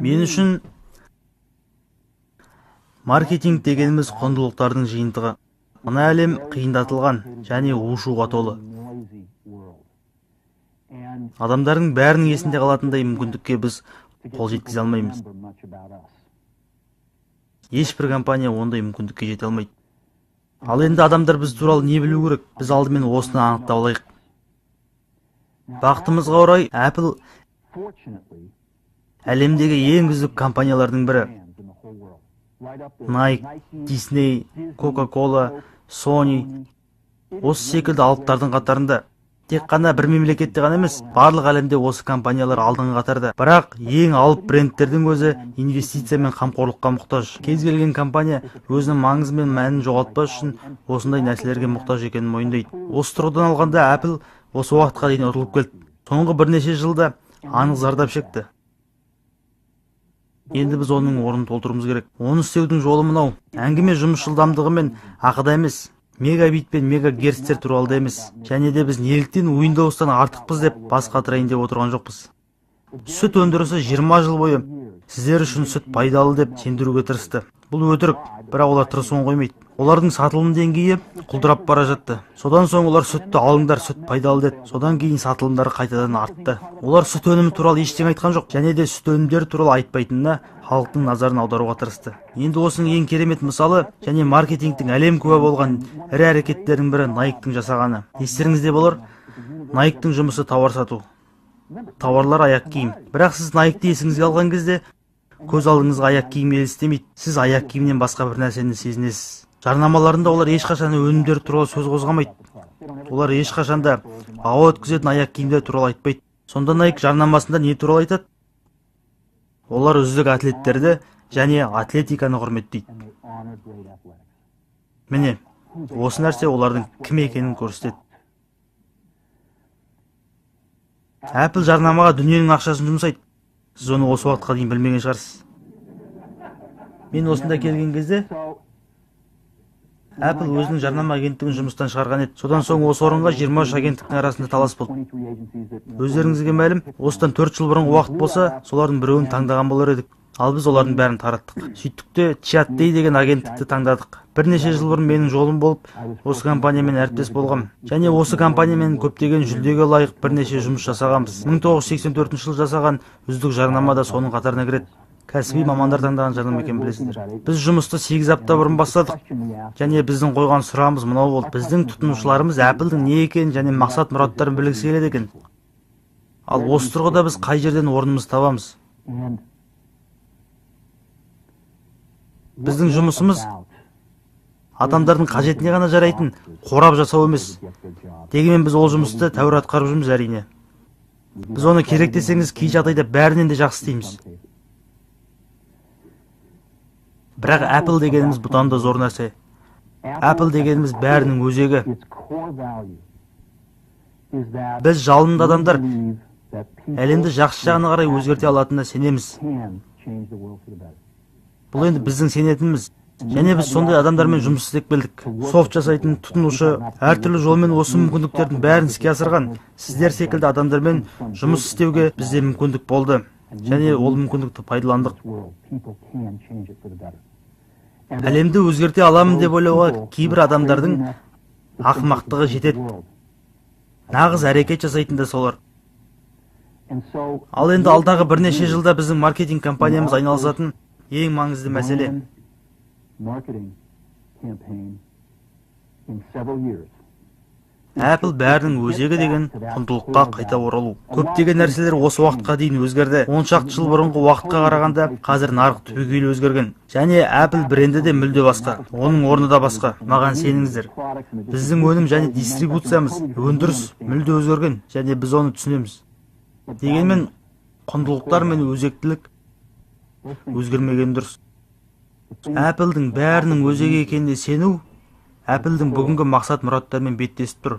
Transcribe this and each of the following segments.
Мен үшін маркетинг дегеніміз құндылықтардың жиынтығы. Мына әлем қиындатылған және у-шуға толы. Адамдардың бәрінің есінде қалатындай мүмкіндікке біз қол жеткізе алмаймыз. Ешбір компания ондай мүмкіндікке жете алмайды. Ал енді адамдар біз туралы не білу керек? Біз алдымен осыны анықтап алайық. Бақытымызға орай, Apple әлемдегі ең үздік компаниялардың бірі. Nike, Disney, Coca-Cola, Sony осы секілді алыптардың қатарында. Тек қана бір мемлекетте ғана емес, барлық әлемде осы компаниялар алдыңғы қатарда. Бірақ ең алып брендтердің өзі инвестиция мен қамқорлыққа мұқтаж. Кез келген компания өзінің маңызы мен мәнін жоғалтпас үшін осындай нәрселерге мұқтаж екенін мойындайды. Осы тұрғыдан алғанда Apple осы уақытқа дейін ұтылып келді. Соңғы бірнеше жылда анық зардап шекті. Енді біз оның орнын толтыруымыз керек. Оны істеудің жолы мынау. Әңгіме жұмыс жылдамдығы мен ақыда емес, мегабит пен мегагерцтер туралы да емес. Және де біз неліктен Windows'тан артықпыз деп бас қатырайын деп отырған жоқпыз. Сүт өндірісі 20 жыл бойы сіздер үшін сүт пайдалы деп сендіруге тырысты. Бұл өтірік, бірақ олар тырысуын қоймайды. Олардың сатылым деңгейі құлдырап бара жатты. Содан соң олар сүтті алыңдар, сүт пайдалы деді. Содан кейін сатылымдары қайтадан артты. Олар сүт өнімі туралы ештеңе айтқан жоқ, және де сүт өнімдері туралы айтпайтынына халықтың назарын аударуға тырысты. Енді осының ең керемет мысалы және маркетингтің әлем куә болған ірі әрекеттердің бірі Nike-тың жасағаны. Естеріңізде болар, Nike-тың жұмысы тауар сату. Тауарлар аяқ киім. Бірақ сіз Nike-ті есіңізге алған кезде көз алдыңызға аяқ киім елестемейді. Сіз аяқ киімнен басқа бір нәрсені сезінесіз. Жарнамаларында олар ешқашан өнімдер туралы сөз қозғамайды. Олар ешқашанда ауа өткізетін аяқ киімдер туралы айтпайды. Сонда Nike жарнамасында не туралы айтады? Олар үздік атлеттерді және атлетиканы құрметтейді. Міне, осы нәрсе олардың кім екенін көрсетеді. Apple жарнамаға дүниенің ақшасын жұмсайды. Сіз оны осы уақытқа дейін білмеген шығарсыз. Мен осында келген кезде Apple өзінің жарнама агенттігін жұмыстан шығарған еді. Содан соң осы орынға 23 агенттіктің арасында талас болды. Өздеріңізге мәлім, осыдан 4 жыл бұрынғы уақыт болса, солардың біреуін таңдаған болар едік. Ал біз олардың бәрін тараттық. Сөйттік те Chatday деген агенттікті таңдадық. Бірнеше жыл бұрын менің жолым болып, осы компаниямен әріптес болғам. Және осы компаниямен көптеген жүлдеге лайық бірнеше жұмыс жасағанбыз. 1984 жылы жасаған үздік жарнама да соның қатарына кіреді. Кәсіби мамандар таңдаған жарнама екенін білесіздер. Біз жұмысты 8 апта бұрын бастадық. Және біздің қойған сұрағымыз мынау болды. Біздің тұтынушыларымыз Apple-дың не екенін және мақсат мұраттарын білгісі келеді екен. Ал осы тұрғыда біз қай жерден орнымызды табамыз? Біздің жұмысымыз адамдардың қажетіне ғана жарайтын қорап жасау емес. Дегенмен біз ол жұмысты тәуір атқарып жүрміз әрине. Біз оны керек десеңіз кей жағдайда бәрінен де жақсы істейміз. Бірақ Apple дегеніміз бұдан да зор нәрсе. Apple дегеніміз бәрінің өзегі. Біз жалынды адамдар әлемді жақсы жағына қарай өзгерте алатынына сенеміз. Бұл енді біздің сенетініміз. Және біз сондай адамдармен жұмыс істеп келдік. Софт жасайтын тұтынушы әртүрлі жолмен осы мүмкіндіктердің бәрін іске асырған. Сіздер секілді адамдармен жұмыс істеуге бізде мүмкіндік болды. Және ол мүмкіндікті пайдаландық. Әлемді өзгерте аламын деп ойлауға кейбір адамдардың ақымақтығы жетеді. Нағыз әрекет жасайтын да солар. Ал енді алдағы бірнеше жылда біздің маркетинг компаниямыз айналысатын ең маңызды мәселе. Apple бәрінің өзегі деген құндылыққа қайта оралу. Көптеген нәрселер осы уақытқа дейін өзгерді. 10 шақты жыл бұрынғы уақытқа қарағанда қазір нарық түбегейлі өзгерген. Және Apple бренді де мүлде басқа. Оның орны да басқа. Маған сеніңіздер. Біздің өнім және дистрибуциямыз, өндіріс мүлде өзгерген және біз оны түсінеміз. Дегенмен құндылықтар мен өзектілік өзгермеген дұрыс. Apple-дың бәрінің өзегі екеніне сену Apple-дың бүгінгі мақсат мұраттарымен беттесіп тұр.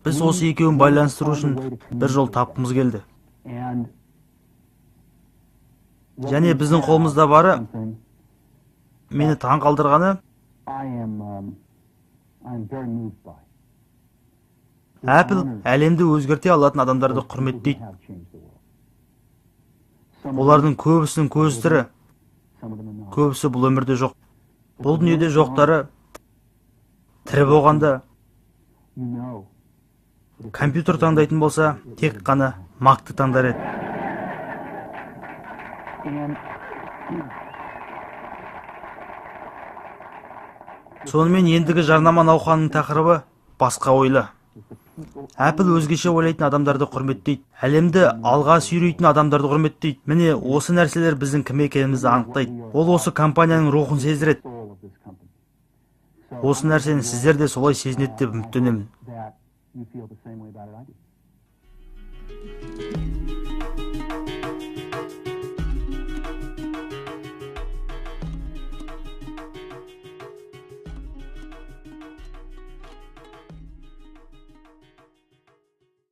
Біз осы екеуін байланыстыру үшін бір жол тапқымыз келді. Және біздің қолымызда бары мені таң қалдырғаны Apple әлемді өзгерте алатын адамдарды құрметтейді. Олардың көбісінің көзі тірі, көбісі бұл өмірде жоқ. Бұл дүниеде жоқтары тірі болғанда компьютер таңдайтын болса, тек қана Mac'ты таңдар еді. Сонымен ендігі жарнама науқанының тақырыбы басқа ойлы. Apple өзгеше ойлайтын адамдарды құрметтейді. Әлемді алға сүйрейтін адамдарды құрметтейді. Міне осы нәрселер біздің кім екенімізді анықтайды. Ол осы компанияның рухын сездіреді. Осы нәрсені сіздер де солай сезінеді деп үміттенемін.